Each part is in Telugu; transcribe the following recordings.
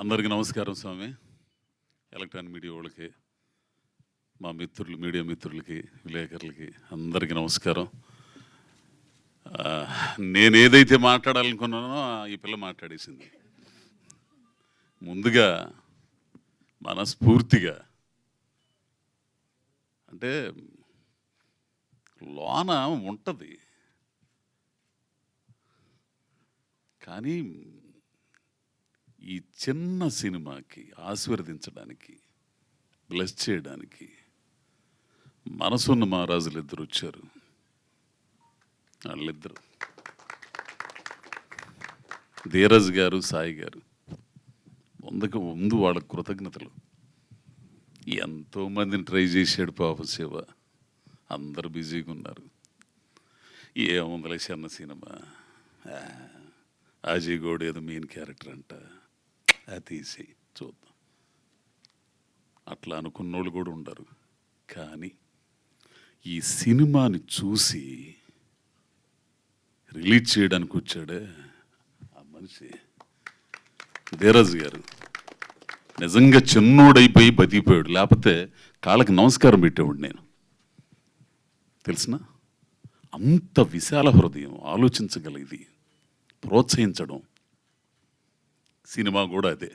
అందరికీ నమస్కారం స్వామి. ఎలక్ట్రానిక్ మీడియా వాళ్ళకి, మా మిత్రులు, మీడియా మిత్రులకి, విలేకరులకి అందరికీ నమస్కారం. నేను ఏదైతే మాట్లాడాలనుకున్నానో ఈ పిల్ల మాట్లాడేసింది. ముందుగా మనస్ఫూర్తిగా అంటే లోన ఉంటుంది, కానీ ఈ చిన్న సినిమాకి ఆశీర్వదించడానికి, బ్లెస్ చేయడానికి మనసున్న మహారాజులు ఇద్దరు వచ్చారు. వాళ్ళిద్దరు ధీరజ్ గారు, సాయి గారు. ముందు వాళ్ళ కృతజ్ఞతలు. ఎంతోమందిని ట్రై చేశాడు పాప శివ. అందరు బిజీగా ఉన్నారు. ఏముందలే చిన్న సినిమా, అజయ్ గౌడ్ ఏదో మెయిన్ క్యారెక్టర్ అంట, అది తీసి చూద్దాం అట్లా అనుకున్నోళ్ళు కూడా ఉండరు. కానీ ఈ సినిమాని చూసి రిలీజ్ చేయడానికి వచ్చాడే ఆ మనిషి ధీరజ్ గారు, నిజంగా చిన్నోడైపోయి బతికిపోయాడు. లేకపోతే కాళ్ళకి నమస్కారం పెట్టేవాడు నేను, తెలిసిన. అంత విశాల హృదయం, ఆలోచించగలిగింది, ప్రోత్సహించడం. సినిమా కూడా అదే.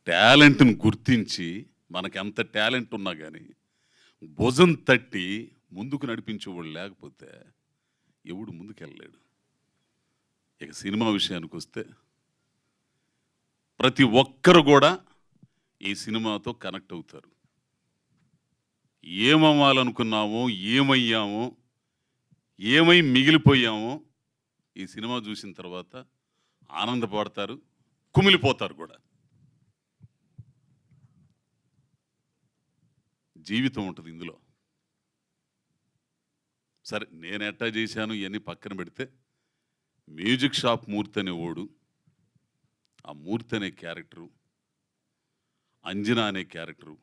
టాలెంట్ని గుర్తించి, మనకి ఎంత టాలెంట్ ఉన్నా కానీ భుజం తట్టి ముందుకు నడిపించేవాళ్ళు లేకపోతే ఎవడు ముందుకెళ్ళలేడు. ఇక సినిమా విషయానికి వస్తే ప్రతి ఒక్కరు కూడా ఈ సినిమాతో కనెక్ట్ అవుతారు. ఏమవ్వాలనుకున్నామో, ఏమయ్యామో, ఏమై మిగిలిపోయామో ఈ సినిమా చూసిన తర్వాత ఆనందపడతారు, కుమిలిపోతారు కూడా. జీవితం ఉంటుంది ఇందులో. సరే, నేను ఎట్టా చేశాను ఇవన్నీ పక్కన పెడితే, మ్యూజిక్ షాప్ మూర్తి అనే ఓడు, ఆ మూర్తి అనే క్యారెక్టరు, అంజనా అనే క్యారెక్టరు,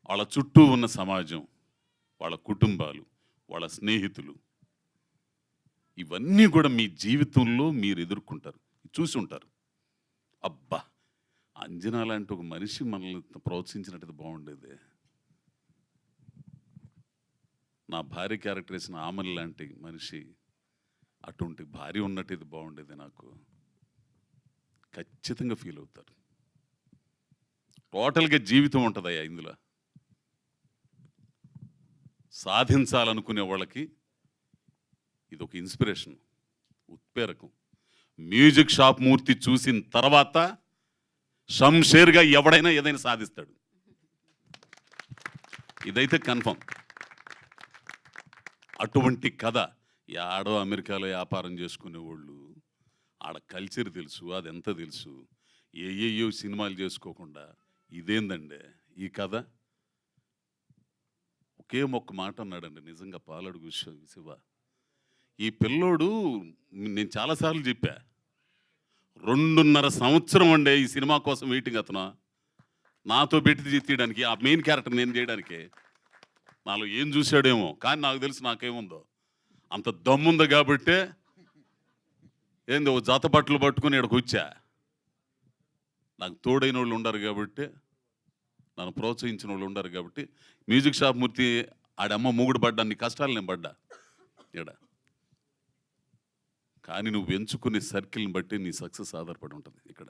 వాళ్ళ చుట్టూ ఉన్న సమాజం, వాళ్ళ కుటుంబాలు, వాళ్ళ స్నేహితులు, ఇవన్నీ కూడా మీ జీవితంలో మీరు ఎదుర్కొంటారు, చూసి ఉంటారు. అబ్బా, అంజనా లాంటి ఒక మనిషి మనల్ని ప్రోత్సహించినట్టు బాగుండేది. నా భార్య క్యారెక్టర్ వేసిన ఆమె లాంటి మనిషి, అటువంటి భార్య ఉన్నట్టు ఇది బాగుండేది నాకు. ఖచ్చితంగా ఫీల్ అవుతారు. టోటల్గా జీవితం ఉంటుందయ్యా ఇందులో. సాధించాలనుకునే వాళ్ళకి ఇది ఒక ఇన్స్పిరేషన్, ఉత్ప్రేరకం. మ్యూజిక్ షాప్ మూర్తి చూసిన తర్వాత షంషేర్గా ఎవడైనా ఏదైనా సాధిస్తాడు, ఇదైతే కన్ఫర్మ్. అటువంటి కథ. ఆడో అమెరికాలో వ్యాపారం చేసుకునేవాళ్ళు, ఆడ కల్చర్ తెలుసు, అదెంత తెలుసు, ఏయో సినిమాలు చేసుకోకుండా ఇదేందండి ఈ కథ. ఒకే ఒక్క మాట అన్నాడండి, నిజంగా పాలడుగు శివ. ఈ పిల్లోడు, నేను చాలాసార్లు చెప్పా, 2.5 సంవత్సరం అండే ఈ సినిమా కోసం వెయిటింగ్. అతను నాతో పెట్టి తీయడానికి, ఆ మెయిన్ క్యారెక్టర్ నేను చేయడానికి. నాలో ఏం చూశాడేమో, కానీ నాకు తెలుసు నాకేముందో. అంత దమ్ముంది కాబట్టే ఏందో జత బట్టలు పట్టుకుని ఇక్కడికి వచ్చా. నాకు తోడైన వాళ్ళు ఉండరు కాబట్టి, నన్ను ప్రోత్సహించిన వాళ్ళు ఉండరు కాబట్టి. మ్యూజిక్ షాప్ మూర్తి ఆడమ్మ మూగుడు పడ్డా, నీ కష్టాలు నేను పడ్డా ఇక్కడ. కానీ నువ్వు ఎంచుకునే సర్కిల్ని బట్టి నీ సక్సెస్ ఆధారపడి ఉంటుంది. ఇక్కడ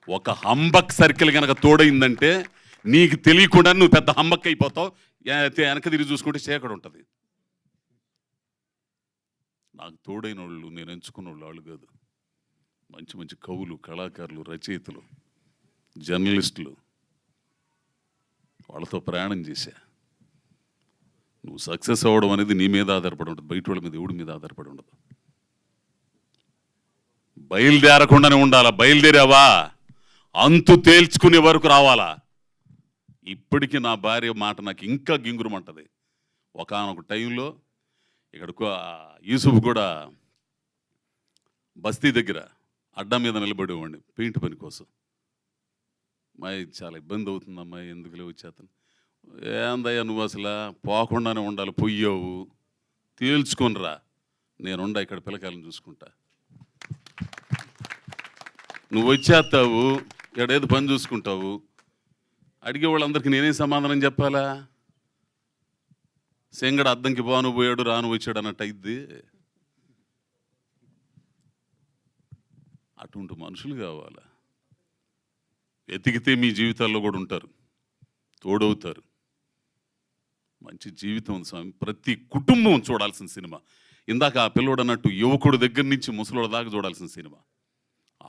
ఒక హంబక్ సర్కిల్ కనుక తోడైందంటే నీకు తెలియకుండా నువ్వు పెద్ద హంబక్ అయిపోతావు. వెనక తిరిగి చూసుకుంటే చీకటి ఉంటుంది. నాకు తోడైన వాళ్ళు, నేను ఎంచుకున్న వాళ్ళు కాదు, మంచి మంచి కవులు, కళాకారులు, రచయితలు, జర్నలిస్టులు. వాళ్ళతో ప్రయాణం చేశా. నువ్వు సక్సెస్ అవ్వడం అనేది నీ మీద ఆధారపడి ఉంటుంది, బయట వాళ్ళ మీద, ఎవడి మీద ఆధారపడి ఉండదు. బయలుదేరకుండానే ఉండాలా. బయలుదేరావా అంతు తేల్చుకునే వరకు రావాలా. ఇప్పటికీ నా భార్య మాట నాకు ఇంకా గింగురమంటది. ఒకానొక టైంలో ఇక్కడ యూసుఫ్ కూడా బస్తీ దగ్గర అడ్డా మీద నిలబడేవాడిని పెయింట్ పని కోసం. అమ్మాయి చాలా ఇబ్బంది అవుతుంది, అమ్మాయి ఎందుకులే వచ్చేతను. ఏందయ్యా నువ్వు అసలు పోకుండానే ఉండాలి, పొయ్యావు, తేల్చుకొనిరా, నేనుండా ఇక్కడ పిల్లకాయలను చూసుకుంటా. నువ్వు వచ్చేస్తావు, ఎడేది పని చూసుకుంటావు. అడిగే వాళ్ళందరికీ నేనే సమాధానం చెప్పాలా? సెంగడ అద్దంకి బాను పోయాడు రాను వచ్చాడు అన్నట్టు అయింది. అటువంటి మనుషులు కావాలా? ఎతికితే మీ జీవితాల్లో కూడా ఉంటారు, తోడవుతారు. మంచి జీవితం ఉంది స్వామి. ప్రతి కుటుంబం చూడాల్సిన సినిమా. ఇందాక ఆ పిల్లోడు అన్నట్టు యువకుడు దగ్గర నుంచి ముసలోడు దాకా చూడాల్సిన సినిమా,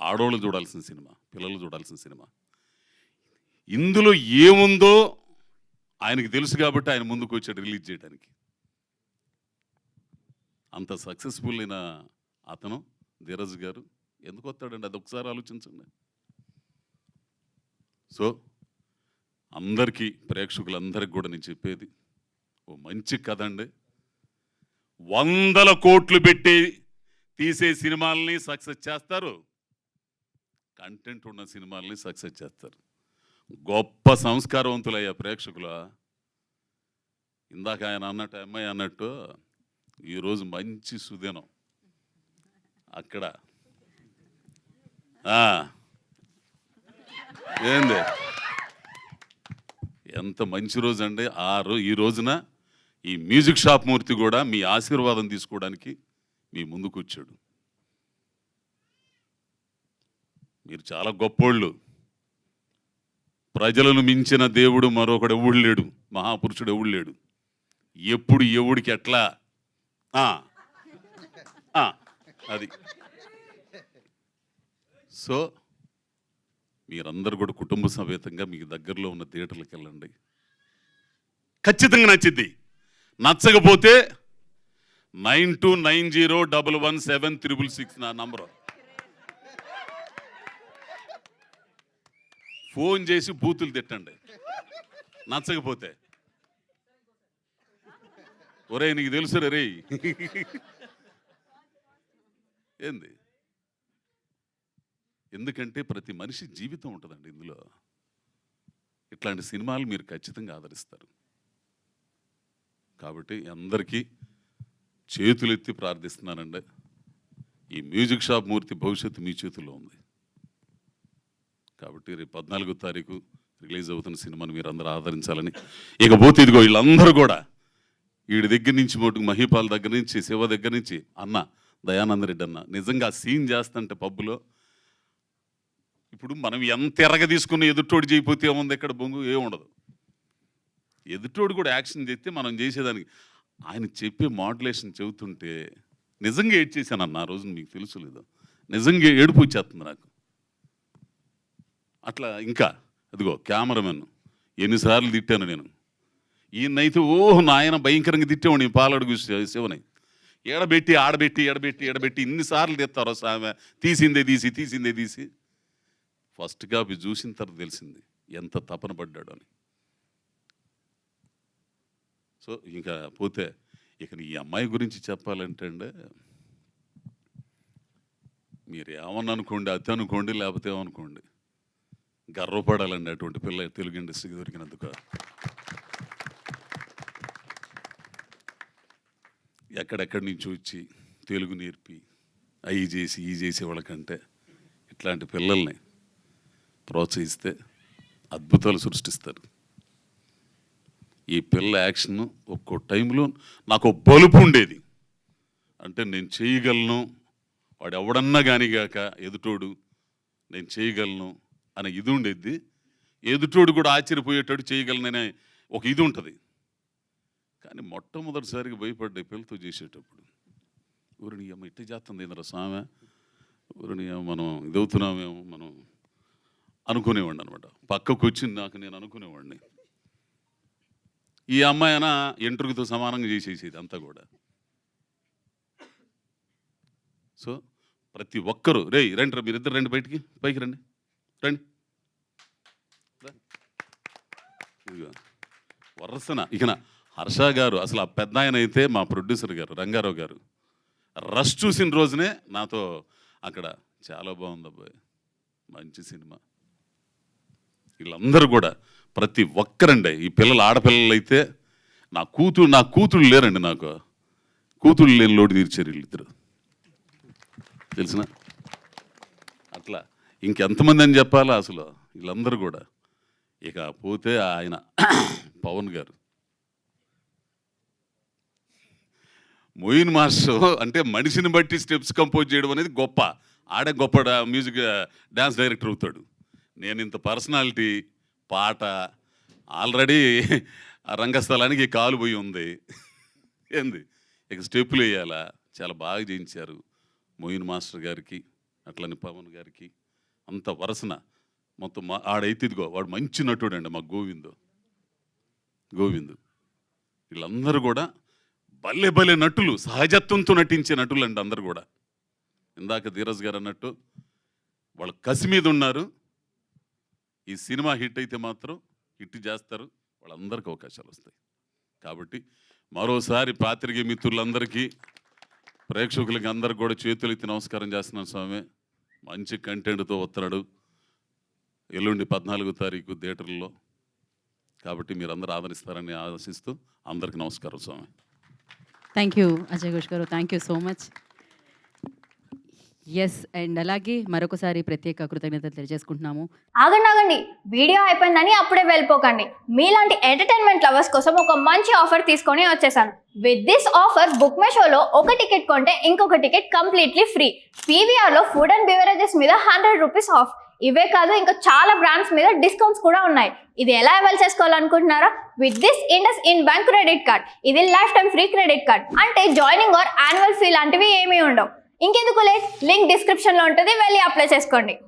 ఆడోళ్ళు చూడాల్సిన సినిమా, పిల్లలు చూడాల్సిన సినిమా. ఇందులో ఏముందో ఆయనకి తెలుసు కాబట్టి ఆయన ముందుకు వచ్చాడు రిలీజ్ చేయడానికి. అంత సక్సెస్ఫుల్ అయిన అతను ధీరజ్ గారు ఎందుకు వస్తాడండి? అది ఒకసారి ఆలోచించండి. సో అందరికీ, ప్రేక్షకులందరికీ కూడా నేను చెప్పేది, ఓ మంచి కథ అండి. 100 కోట్లు పెట్టి తీసే సినిమాలని సక్సెస్ చేస్తారు, కంటెంట్ ఉన్న సినిమాలని సక్సెస్ చేస్తారు. గొప్ప సంస్కారవంతులయ్యా ప్రేక్షకుల. ఇందాక ఆయన అన్నట్టు, అమ్మాయి అన్నట్టు, ఈరోజు మంచి సుదినం అక్కడ. ఏంది ఎంత మంచి రోజు అండి. ఈ రోజున ఈ మ్యూజిక్ షాప్ మూర్తి కూడా మీ ఆశీర్వాదం తీసుకోవడానికి మీ ముందుకు వచ్చాడు. మీరు చాలా గొప్పోళ్ళు. ప్రజలను మించిన దేవుడు మరొకడు ఎవడు లేడు, మహాపురుషుడు ఎవడు లేడు. ఎప్పుడు ఎవడికి ఎట్లా అది. సో మీరందరూ కూడా కుటుంబ సమేతంగా మీకు దగ్గరలో ఉన్న థియేటర్లకు వెళ్ళండి. ఖచ్చితంగా నచ్చిద్ది. నచ్చకపోతే 9290117666 నా నంబరు. ఫోన్ చేసి బూతులు తిట్టండి నచ్చకపోతే. ఒరే నీకు తెలుసు రే ఏంది. ఎందుకంటే ప్రతి మనిషి జీవితం ఉంటుందండి ఇందులో. ఇట్లాంటి సినిమాలు మీరు ఖచ్చితంగా ఆదరిస్తారు. కాబట్టి అందరికీ చేతులెత్తి ప్రార్థిస్తున్నానండి. ఈ మ్యూజిక్ షాప్ మూర్తి భవిష్యత్తు మీ చేతుల్లో ఉంది. కాబట్టి రేపు 14వ తారీఖు రిలీజ్ అవుతున్న సినిమాని మీరు అందరూ ఆదరించాలని. ఇకపోతే ఇదిగో వీళ్ళందరూ కూడా వీడి దగ్గర నుంచి మటుకు మహీపాల్ దగ్గర నుంచి శివ దగ్గర నుంచి అన్న దయానంద రెడ్డి అన్న నిజంగా సీన్ చేస్తుంటే పబ్బులో, ఇప్పుడు మనం ఎంత ఎర్రగా తీసుకుని ఎదుటోడు చేయిపోతే ఏముంది, ఎక్కడ బొంగు ఏముండదు. ఎదుటోడు కూడా యాక్షన్ చేస్తే మనం చేసేదానికి ఆయన చెప్పే మాడ్యులేషన్ చెబుతుంటే నిజంగా ఏడ్చేసానన్న ఆ రోజు. మీకు తెలుసు లేదు, నిజంగా ఏడుపు వచ్చేస్తుంది నాకు. అట్లా ఇంకా అదిగో కెమెరామెన్ ఎన్నిసార్లు తిట్టాను నేను. ఈయనైతే నాయన భయంకరంగా తిట్టేవాడు నేను పాలడుగు శివని. ఎడబెట్టి ఆడబెట్టి ఎడబెట్టి ఎడబెట్టి ఇన్నిసార్లు తెస్తారు సామె. తీసిందే తీసి ఫస్ట్ కాపీ చూసిన తర్వాత తెలిసింది ఎంత తపన పడ్డాడు అని. సో ఇంకా పోతే ఇక ఈ అమ్మాయి గురించి చెప్పాలంటే అండి, మీరు ఏమన్నా అనుకోండి, అతి అనుకోండి, లేకపోతే ఏమనుకోండి, గర్వపడాలండి అటువంటి పిల్ల తెలుగు ఇండస్ట్రీకి దొరికినందుకు. ఎక్కడెక్కడి నుంచి వచ్చి తెలుగు నేర్పి అవి చేసి ఈ చేసే వాళ్ళకంటే ఇట్లాంటి పిల్లల్ని ప్రోత్సహిస్తే అద్భుతాలు సృష్టిస్తారు. ఈ పిల్ల యాక్షన్ ఒక్కో టైంలో నాకు బలుపు ఉండేది. అంటే నేను చేయగలను, వాడు ఎవడన్నా కానిగాక ఎదుటోడు నేను చేయగలను అనే ఇది ఉండేది. ఎదుటోడు కూడా ఆశ్చర్యపోయేటట్టు చేయగలననే ఒక ఇది ఉంటుంది. కానీ మొట్టమొదటిసారిగా భయపడ్డా పిల్లతో చేసేటప్పుడు. ఊరిని అమ్మ ఇట్ట చేస్తుంది ఏంద్ర సామె, ఊరిని మనం ఇదవుతున్నామేమో మనం అనుకునేవాడిని అనమాట. పక్కకు వచ్చి నాకు నేను అనుకునేవాడిని, ఈ అమ్మాయి అయినా ఎంట్రుకతో సమానంగా చేసేసేది అంతా కూడా. సో ప్రతి ఒక్కరూ రండి మీరిద్దరు రండి, బయటికి పైకి రండి వరసన. ఇకన హర్ష గారు అసలు ఆ పెద్ద ఆయన అయితే మా ప్రొడ్యూసర్ గారు రంగారావు గారు రష్ చూసిన రోజునే నాతో అక్కడ చాలా బాగుంది అబ్బాయి, మంచి సినిమా. వీళ్ళందరూ కూడా ప్రతి ఒక్కరండి. ఈ పిల్లలు ఆడపిల్లలు అయితే నా కూతుళ్ళు లేరండి, నాకు కూతుళ్ళు లేని లోటు తీర్చారు వీళ్ళిద్దరు, తెలిసిన. అట్లా ఇంకెంతమంది అని చెప్పాలా అసలు వీళ్ళందరూ కూడా. ఇక పోతే ఆయన పవన్ గారు, మోయిన్ మాస్టర్ అంటే మనిషిని బట్టి స్టెప్స్ కంపోజ్ చేయడం అనేది గొప్ప. ఆడే గొప్ప మ్యూజిక్ డ్యాన్స్ డైరెక్టర్ అవుతాడు. నేను ఇంత పర్సనాలిటీ, పాట ఆల్రెడీ ఆ రంగస్థలానికి కాలు పోయి ఉంది ఏంది, ఇక స్టెప్పులు వేయాలా. చాలా బాగా చేయించారు మోయిన్ మాస్టర్ గారికి, అట్లని పవన్ గారికి. అంత వరసన మొత్తం ఆడైతే ఇదిగో వాడు మంచి నటుడు అండి, మా గోవిందు వీళ్ళందరూ కూడా భలే భలే నటులు, సహజత్వంతో నటించే నటులు అండి అందరు కూడా. ఇందాక ధీరజ్ గారు అన్నట్టు వాళ్ళు కసి మీద ఉన్నారు. ఈ సినిమా హిట్ అయితే మాత్రం హిట్ చేస్తారు, వాళ్ళందరికీ అవకాశాలు వస్తాయి. కాబట్టి మరోసారి పాత్రికేయ మిత్రులందరికీ, ప్రేక్షకులకి అందరికి కూడా చేతులు ఎత్తి నమస్కారం చేస్తున్నాను స్వామి. మంచి కంటెంట్తో వస్తున్నాడు ఎల్లుండి 14వ తారీఖు థియేటర్లో. కాబట్టి మీరు అందరూ ఆదరిస్తారని ఆశిస్తూ అందరికీ నమస్కారం స్వామి. థ్యాంక్ యూ అజయ్ ఘోష్ గారు, thank you so much. Yes, and అలాగే మరొకసారి ప్రత్యేక కృతజ్ఞతలు తెలియజేసుకుంటున్నాము. ఆగండి, వీడియో అయిపోయిందని అప్పుడే వెళ్ళిపోకండి. మీలాంటి ఎంటర్టైన్మెంట్ లవర్స్ కోసం ఒక మంచి ఆఫర్ తీసుకొని వచ్చేసాను. With this offer book my షోలో ఒక టికెట్ కొంటే ఇంకొక టికెట్ కంప్లీట్లీ ఫ్రీ. పీవీఆర్లో ఫుడ్ అండ్ బెవరేజెస్ మీద 100 రూపీస్ ఆఫ్. ఇవే కాదు, ఇంకా చాలా బ్రాండ్స్ మీద డిస్కౌంట్స్ కూడా ఉన్నాయి. ఇది ఎలా అవైల్ చేసుకోవాలనుకుంటున్నారా? With this IndusInd bank credit card. ఇది lifetime free credit card. అంటే జాయినింగ్ ఆర్ యాన్యువల్ ఫీ లాంటివి ఏమీ ఉండవు. ఇంకెందుకు లేట్, లింక్ డిస్క్రిప్షన్లో ఉంటుంది, వెళ్ళి అప్లై చేసుకోండి.